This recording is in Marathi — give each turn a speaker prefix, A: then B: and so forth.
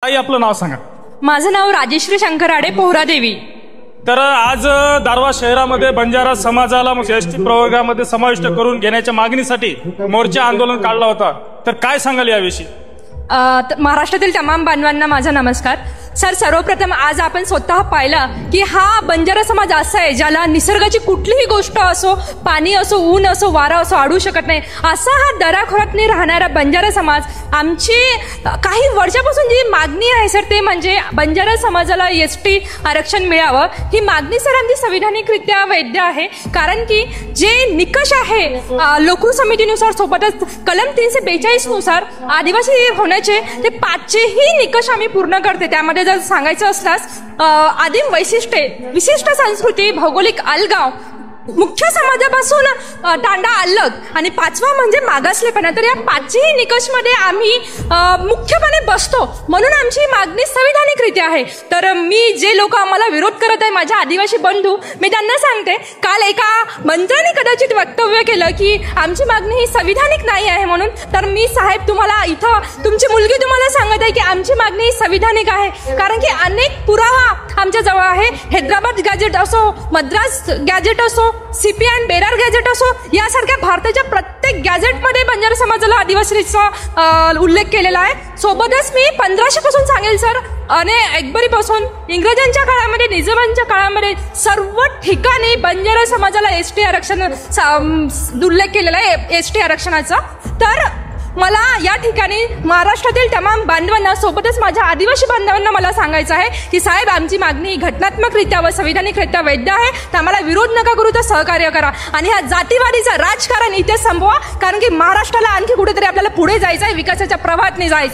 A: ताई आपलं नाव सांगा.
B: माझं नाव राजेश्री शंकराडे पोहरादेवी.
A: तर आज दारव्हा शहरामध्ये बंजारा समाजाला एसटी प्रवर्गामध्ये समाविष्ट करून घेण्याच्या मागणीसाठी मोर्चा आंदोलन काढला होता. तर काय सांगाल याविषयी?
B: महाराष्ट्रातील तमाम बांधवांना माझा नमस्कार. सर, सर्वप्रथम आज आपण स्वतः पाहिलं की हा बंजारा समाज असा आहे ज्याला निसर्गाची कुठलीही गोष्ट असो, पाणी असो, ऊन असो, वारा असो, अडू शकत नाही. असा हा दराखोऱ्यात राहणारा बंजारा समाज. आमची काही वर्षापासून जी मागणी आहे सर, ते म्हणजे बंजारा समाजाला एसटी आरक्षण मिळावं. ही मागणी सर आमची संविधानिकरित्या वैध आहे. कारण की जे निकष आहे लोकू समितीनुसार, सोबतच कलम 342 नुसार आदिवासी होण्याचे ते 5ही निकष आम्ही पूर्ण करते. त्यामध्ये जर सांगायचं असल्यास आदिम वैशिष्ट्ये, विशिष्ट संस्कृती, भौगोलिक अलगाव, मुख्य समाजापासून तांडा अलग आणि 5वा म्हणजे मागासलेपणा. तर या 5ही निकषमध्ये आम्ही मुख्यपणे बसतो. म्हणून आमची मागणी संविधानिकरित्या आहे. तर मी जे लोक आम्हाला विरोध करत आहे, माझ्या आदिवासी बंधू, मी त्यांना सांगते, काल एका मंत्र्याने कदाचित वक्तव्य केलं की आमची मागणी ही संविधानिक नाही आहे म्हणून. तर मी साहेब तुम्हाला इथं तुमची मुलगी तुम्हाला सांगत आहे की आमची मागणी ही संविधानिक आहे. कारण की अनेक पुरावा आमच्या जवळ आहे. हैदराबाद गॅजेट असो, मद्रास गॅजेट असो, सीपीआय बेरार गॅजेट असो, यासारख्या भारताच्या प्रत्येक गॅजेटमध्ये बंजारा समाजाला आदिवासीचा उल्लेख केलेला आहे. सोबतच मी 1500 पासून सांगेल सर, आणि एकबरीपासून इंग्रजांच्या काळामध्ये, निजामांच्या काळामध्ये सर्व ठिकाणी बंजारा समाजाला एसटी आरक्षण उल्लेख केलेला आहे, एसटी आरक्षणाचा. तर मला या ठिकाणी महाराष्ट्रातील तमाम बांधवांना, सोबतच माझ्या आदिवासी बांधवांना मला सांगायचं आहे की साहेब, आमची मागणी घटनात्मकरित्या व संविधानिकरित्या वैध आहे. तर आम्हाला विरोध नका करू, तर सहकार्य करा आणि हा जातीवादीचं राजकारण इथे संपवा. कारण की महाराष्ट्राला आणखी कुठेतरी आपल्याला पुढे जायचं आहे, विकासाच्या प्रवाहात जायचं.